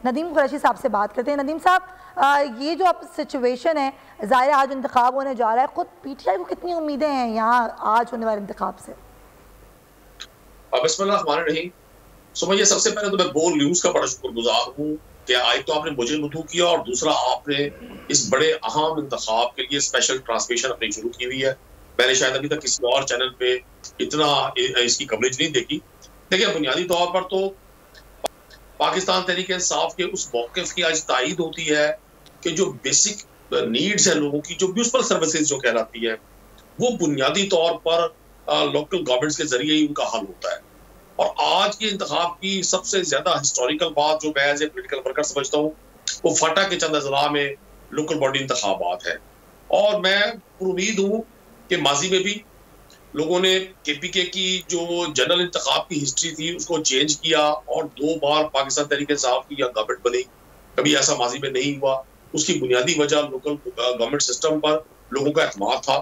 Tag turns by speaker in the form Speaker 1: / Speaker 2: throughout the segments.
Speaker 1: नदीम कुरैशी साहब से बात करते हैं। नदीम साहब, ये जो अब सिचुएशन है, ज़ाहिर आज इंतखाब होने जा रहा है, खुद पीटीआई को कितनी उम्मीदें हैं यहाँ आज होने वाले इंतखाब से?
Speaker 2: बिस्मिल्लाहिर्रहमानिर्रहीम। सुमैया, सबसे पहले तो मैं बोल न्यूज का बड़ा शुक्रगुजार हूँ कि आज तो आपने मुझे मदऊ किया और दूसरा आपने इस बड़े अहम इंतखाब के लिए स्पेशल ट्रांसमिशन अपनी शुरू की हुई है। मैंने शायद अभी तक किसी और चैनल पे इतना इसकी कवरेज नहीं देखी। देखिए, बुनियादी तौर पर तो पाकिस्तान तहरीक इंसाफ के उस मौक़िफ़ की आज तायीद होती है कि जो बेसिक नीड्स है लोगों की, जो म्यूनिसिपल सर्विसेज जो कहलाती है, वो बुनियादी तौर पर लोकल गवर्नमेंट्स के जरिए ही उनका हल होता है। और आज के इंतखाब की सबसे ज्यादा हिस्टोरिकल बात जो मैं एज ए पोलिटिकल वर्कर समझता हूँ, वो फाटा के चंद अजला में लोकल बॉडी इंतखाबात है। और मैं उम्मीद हूँ कि माजी में भी लोगों ने केपीके की जो जनरल इंतखाब की हिस्ट्री थी उसको चेंज किया और 2 बार पाकिस्तान तहरीक इंसाफ की गवर्नमेंट बनी। कभी ऐसा माजी में नहीं हुआ। उसकी बुनियादी वजह लोकल गवर्नमेंट सिस्टम पर लोगों का एतमाद था।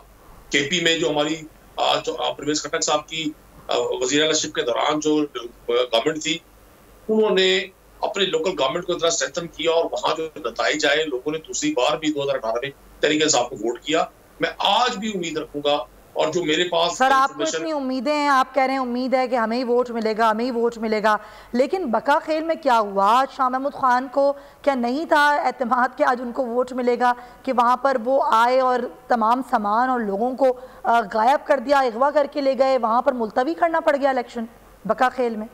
Speaker 2: केपी में जो हमारी परवेज खट्टक साहब की वज़ीर-ए-आला-शिप के दौरान जो गवर्नमेंट थी, उन्होंने अपने लोकल गवर्नमेंट को इतना स्ट्रेंथन किया और वहां जो नताइज आए, लोगों ने दूसरी बार भी 2018 में तहरीक इंसाफ को वोट किया। मैं आज भी उम्मीद रखूंगा और जो मेरे पास
Speaker 1: सर, आपको इतनी उम्मीदें हैं, आप कह रहे हैं उम्मीद है कि हमें ही वोट मिलेगा, हमें ही वोट मिलेगा, लेकिन बका खेल में क्या हुआ? शाह महमूद खान को क्या नहीं था एतमाद कि आज उनको वोट मिलेगा कि वहाँ पर वो आए और तमाम सामान और लोगों को गायब कर दिया, अगवा करके ले गए, वहाँ पर मुलतवी करना पड़ गया इलेक्शन बका खेल में?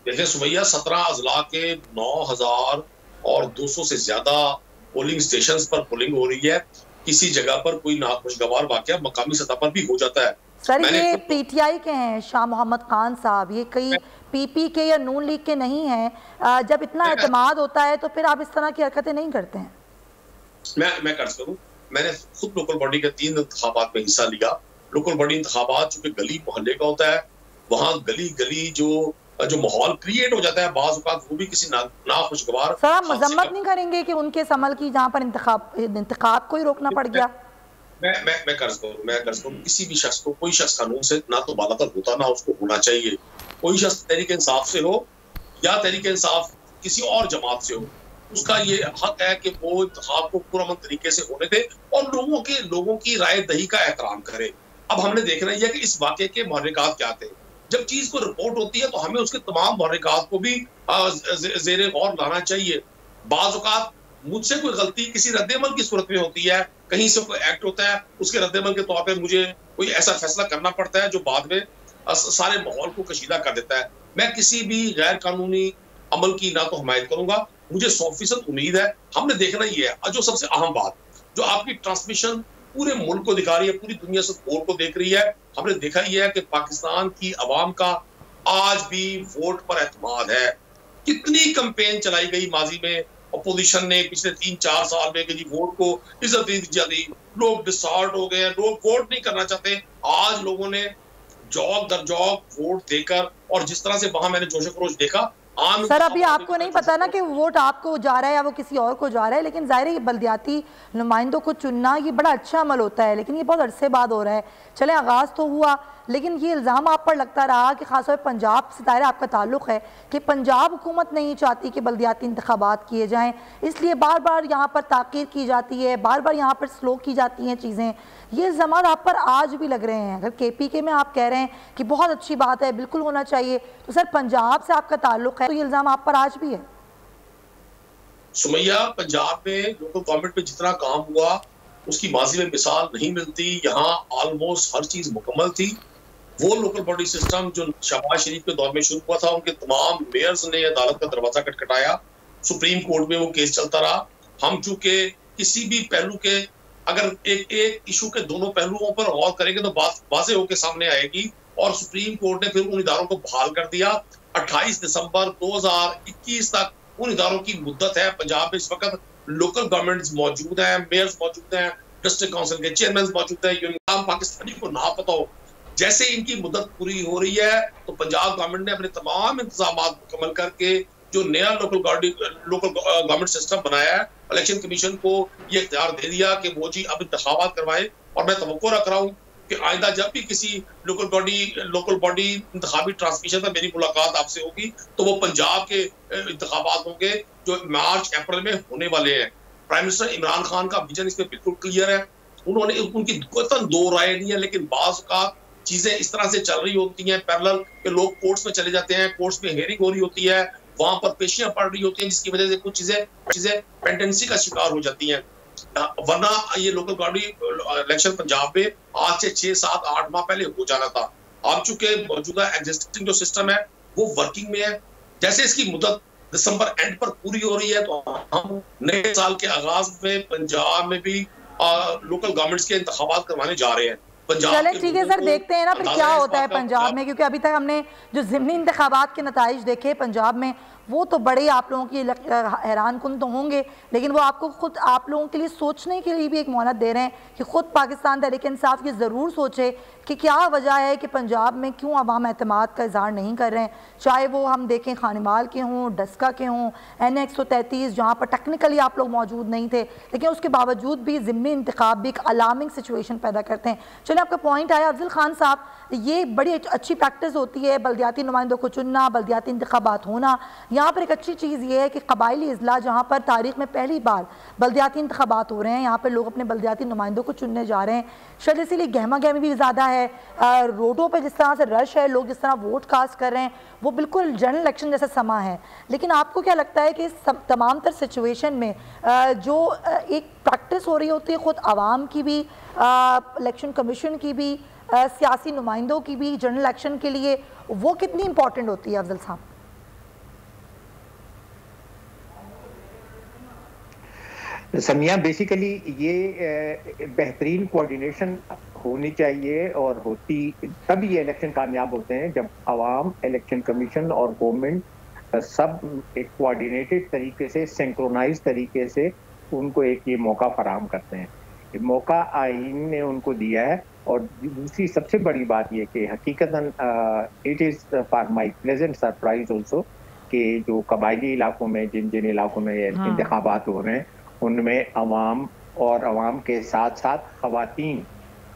Speaker 2: देखिए सुमैया, 17 अजला के 9,200 से ज्यादा पोलिंग स्टेशन पर पोलिंग हो रही है। किसी जगह पर कोई नाखुशगवार वाकया मकामी सतह पर भी हो जाता है।
Speaker 1: सर, ये पीटीआई के हैं शाह मोहम्मद खान साहब, ये कई पीपी के या नून लीग के नहीं हैं। जब इतना एतमाद होता है तो फिर आप इस तरह की हरकतें नहीं करते हैं। मैं
Speaker 2: कर्ज करूं, मैंने खुद लोकल बॉडी के 3 इंतखाबात में हिस्सा लिया। लोकल बॉडी इंतखाबात चूंकि गली मोहल्ले का होता है, वहाँ गली गली जो माहौल क्रिएट हो जाता है, बाज़ औक़ात वो भी किसी नाखुशगवार।
Speaker 1: सर, आप मजम्मत नहीं करेंगे कि उनके समल की जहाँ पर इंतखाब को ही रोकना पड़ गया?
Speaker 2: मैं कर्ज करूं, किसी भी शख्स को, कोई शख्स कानून से ना तो बालातर होता ना उसको होना चाहिए। कोई शख्स तहरीक इंसाफ से हो या तहरीक इंसाफ किसी और जमात से हो, उसका ये हक है कि वो इंतखाब को पुरअमन तरीके से होने दे और लोगों की राय दही का एहतराम करे। अब हमने देखना यह है कि इस वाक़े के मुहर्रिकात क्या थे। जब चीज को रिपोर्ट होती है तो हमें उसके तमाम मुहर्रिकात को भी ज़ेरे गौर लाना चाहिए। बाज़ औक़ात मुझसे कोई गलती किसी रद्द-ए-अमल की सूरत में होती है, कहीं से कोई एक्ट होता है, उसके रद्द-ए-अमल के तौर पे मुझे कोई ऐसा फैसला करना पड़ता है जो बाद में सारे माहौल को कशीदा कर देता है। मैं किसी भी गैर कानूनी अमल की ना तो हिमायत करूंगा। मुझे 100% उम्मीद है। हमने देखना ही है, जो सबसे अहम बात जो आपकी ट्रांसमिशन पूरे मुल्क को दिखा रही है, पूरी दुनिया से बोल को देख रही है, हमने देखा ही है कि पाकिस्तान की आवाम का आज भी वोट पर एतमाद है। कितनी कैंपेन चलाई गई माजी में, अपोजिशन ने पिछले 3-4 साल में कि जी वोट को इज्जत दी जाती, लोग डिसऑर्ड हो गए, लोग वोट नहीं करना चाहते। आज लोगों ने जॉब दर जॉब वोट देकर, और जिस तरह से वहां मैंने जोश खरोश देखा।
Speaker 1: सर, अभी आपको नहीं पता ना कि वोट आपको जा रहा है या वो किसी और को जा रहा है, लेकिन जाहिर है ये बल्दियाती नुमाइंदों को चुनना ये बड़ा अच्छा अमल होता है, लेकिन ये बहुत अरसे बाद हो रहा है। चले, आगाज़ तो हुआ, लेकिन ये इल्ज़ाम आप पर लगता रहा कि खासतौर पर पंजाब से दायरा आपका ताल्लुक़ है कि पंजाब हुकूमत नहीं चाहती कि बल्दियाती इंतखाबात किए जाएँ, इसलिए बार बार यहाँ पर ताक़ीर की जाती है, बार बार यहाँ पर स्लो की जाती हैं चीज़ें। ये इल्ज़ाम आप पर आज भी लग रहे हैं। अगर केपीके में आप कह रहे हैं कि बहुत अच्छी बात है, बिल्कुल होना चाहिए, तो सर पंजाब से आपका ताल्लुक़ है तो ये इल्ज़ाम आप पर आज भी है?
Speaker 2: सुमैया, पंजाब में लोकल गवर्नमेंट में जितना काम हुआ उसकी माजी में मिसाल नहीं मिलती। यहाँ ऑलमोस्ट हर चीज मुकम्मल थी। वो लोकल बॉडी सिस्टम जो शहबाज शरीफ के दौर में शुरू हुआ था, उनके तमाम मेयर्स ने अदालत का दरवाजा खटखटाया, सुप्रीम कोर्ट में वो केस चलता रहा। हम चूंकि किसी भी पहलू के, अगर एक इशू के दोनों पहलुओं पर गौर करेंगे तो बात वाज़े होकर सामने आएगी। और सुप्रीम कोर्ट ने फिर उन इदारों को बहाल कर दिया। 28 दिसंबर 2021 तक उन इदारों की मुद्दत है। पंजाब में इस वक्त लोकल गवर्नमेंट्स मौजूद हैं, मेयर्स मौजूद हैं, डिस्ट्रिक्ट काउंसिल के चेयरमैन मौजूद हैं। यूनियन पाकिस्तानी को ना पता हो, जैसे इनकी मुद्दत पूरी हो रही है तो पंजाब गवर्नमेंट ने अपने तमाम इंतजाम मुकम्मल करके जो नया लोकल गवर्नमेंट सिस्टम बनाया है, इलेक्शन कमीशन को ये इख्तियार दे दिया कि वो जी अब इंतखाबात करवाए। और मैं तवक्को रख रहा हूँ कि आइंदा जब भी किसी लोकल बॉडी इंतखाबी ट्रांसमिशन में मेरी मुलाकात आपसे होगी तो वो पंजाब के इंतखाबात होंगे जो मार्च अप्रैल में होने वाले हैं। प्राइम मिनिस्टर इमरान खान का विजन इसमें बिल्कुल क्लियर है। उन्होंने उनकी कतन दो राय नहीं है, लेकिन बाज़ का चीजें इस तरह से चल रही होती हैं पैरेलल के लोग कोर्ट्स में चले जाते हैं, कोर्ट्स में हेयरिंग हो रही होती है, वहां पर पेशियां पड़ रही होती हैं, जिसकी वजह से कुछ चीजें पेंडेंसी का शिकार हो जाती हैं। वरना ये लोकल बॉडी इलेक्शन पंजाब में आज से 6, 7, 8 माह पहले हो जाना था। अब चूंकि मौजूदा एग्जिस्टिंग जो सिस्टम है वो वर्किंग में है, जैसे इसकी मुद्दत दिसंबर एंड पर पूरी हो रही है तो हम नए साल के आगाज में पंजाब में भी लोकल गवर्नमेंट्स के इंतखाबात करवाने जा रहे हैं।
Speaker 1: चले ठीक है सर, देखते हैं ना फिर क्या होता है पंजाब में, क्योंकि अभी तक हमने जो ज़िमनी इंतखाबात के नताइज देखे पंजाब में वो तो बड़े आप लोगों की हैरान कुन तो होंगे, लेकिन वो आपको खुद आप लोगों के लिए सोचने के लिए भी एक मोहलत दे रहे हैं कि खुद पाकिस्तान तहरीक इंसाफ ये ज़रूर सोचे कि क्या वजह है कि पंजाब में क्यों अवाम एतमाद का इजहार नहीं कर रहे हैं। चाहे वो हम देखें खानिमाल के हों, डस्का के हों, NA-133 जहाँ पर टेक्निकली आप लोग मौजूद नहीं थे, लेकिन उसके बावजूद भी ज़िमनी इंतखाब भी एक अलार्मिंग सिचुएशन पैदा करते हैं। चलिए आपका पॉइंट आया अफजल खान साहब, ये बड़ी अच्छी प्रैक्टिस होती है बल्दियाती नुमाइंदों को चुनना, बल्दियाती इंतखाबात होना। यहाँ पर एक अच्छी चीज़ ये है कि कबायली अजला जहाँ पर तारीख़ में पहली बार बल्दियाती इंतखाबात हो रहे हैं, यहाँ पर लोग अपने बल्दियाती नुमाइंदों को चुनने जा रहे हैं, शायद इसीलिए गहमा गहमी भी ज़्यादा है। रोडों पर जिस तरह से रश है, लोग जिस तरह वोट कास्ट कर रहे हैं, वो बिल्कुल जनरल इलेक्शन जैसा समा है। लेकिन आपको क्या लगता है कि इस तमाम तर सिचुएशन में जो एक प्रैक्टिस हो रही होती है ख़ुद आवाम की भी, इलेक्शन कमीशन की भी, सियासी नुमाइंदों की भी जनरल इलेक्शन के लिए, वो कितनी इंपॉर्टेंट होती है अफजल साहब?
Speaker 3: समिया, बेसिकली ये बेहतरीन कोऑर्डिनेशन होनी चाहिए और होती तब ये इलेक्शन कामयाब होते हैं जब आवाम, इलेक्शन कमीशन और गवर्नमेंट सब एक कोऑर्डिनेटेड तरीके से, सिंक्रोनाइज तरीके से उनको एक ये मौका फराहम करते हैं। ये मौका आईन ने उनको दिया है। और दूसरी सबसे बड़ी बात ये कि हकीकतन it is for my pleasant surprise also कि जो कबायली इलाकों में जिन इलाकों में इंतखाबात हो रहे हैं उनमें अवाम और अवाम के साथ साथ ख़वातीन,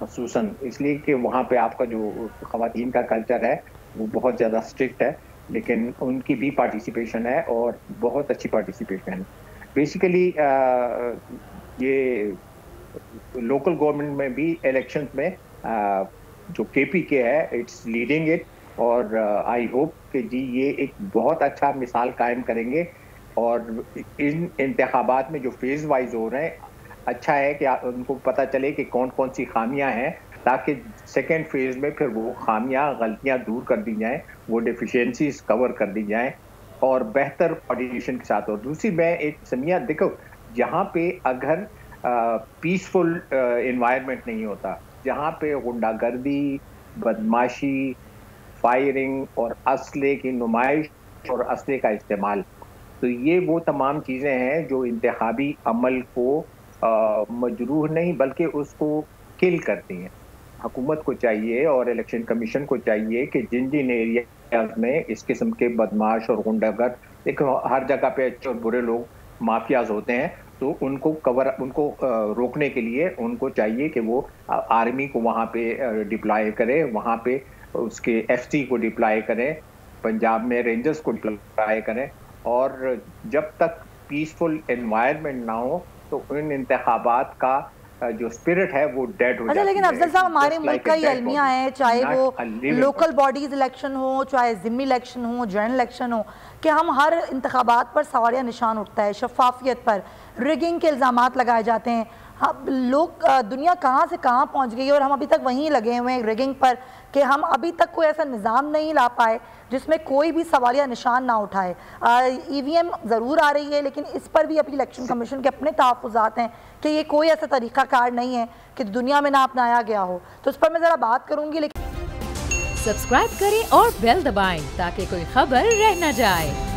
Speaker 3: ख़ुसूसन इसलिए कि वहाँ पे आपका जो ख़वातीन का कल्चर है वो बहुत ज़्यादा स्ट्रिक्ट है, लेकिन उनकी भी पार्टिसिपेशन है और बहुत अच्छी पार्टिसिपेशन है। बेसिकली ये लोकल गवर्नमेंट में भी इलेक्शन में जो KPK है इट्स लीडिंग इट, और आई होप कि जी ये एक बहुत अच्छा मिसाल कायम करेंगे। और इन इंतखाबात में जो फेज़ वाइज हो रहे हैं, अच्छा है कि उनको पता चले कि कौन कौन सी खामियां हैं, ताकि सेकेंड फेज़ में फिर वो खामियां, गलतियां दूर कर दी जाएं, वो डिफिशिएंसीज कवर कर दी जाएं और बेहतर कोऑर्डिनेशन के साथ। और दूसरी मैं एक समिया, देखो जहाँ पे अगर पीसफुल इन्वायरमेंट नहीं होता, जहाँ पे गुंडागर्दी, बदमाशी, फायरिंग और असले की नुमाइश और असले का इस्तेमाल, तो ये वो तमाम चीज़ें हैं जो इंतखाबी अमल को मजरूह नहीं बल्कि उसको किल करती हैं। हुकूमत को चाहिए और इलेक्शन कमीशन को चाहिए कि जिन जिन एरियाज में इस किस्म के बदमाश और गुंडागर्द, देखो हर जगह पे अच्छे और बुरे लोग, माफियाज होते हैं, तो उनको रोकने के लिए उनको चाहिए कि वो आर्मी को वहाँ पे डिप्लॉय करे, वहाँ पे उसके FT को डिप्लॉय करें, पंजाब में रेंजर्स को डिप्लॉय करें। और जब तक पीसफुल एनवायरनमेंट ना हो तो इन इंतखाबात का जो स्पिरिट है वो डेड हो जाता है।
Speaker 1: लेकिन अफजल साहब, हमारे मुल्क का ये अलमिया है, चाहे वो लोकल बॉडीज इलेक्शन हो, चाहे ज़िम्मी इलेक्शन हो, जनरल इलेक्शन हो, कि हम हर इंतखाबात पर सवालिया निशान उठता है, शफाफियत पर रिगिंग के इल्ज़ामात लगाए जाते हैं। हम लोग, दुनिया कहाँ से कहाँ पहुँच गई है और हम अभी तक वहीं लगे हुए हैं रिगिंग पर, कि हम अभी तक कोई ऐसा निज़ाम नहीं ला पाए जिसमें कोई भी सवालिया निशान ना उठाए। EVM ज़रूर आ रही है, लेकिन इस पर भी अभी इलेक्शन कमीशन के अपने तहफ़्फ़ुज़ात हैं कि ये कोई ऐसा तरीक़ाकार नहीं है कि दुनिया में ना अपनाया गया हो। तो इस पर मैं ज़रा बात करूँगी। लेकिन
Speaker 4: सब्सक्राइब करें और बेल दबाएं ताकि कोई खबर रह न जाए।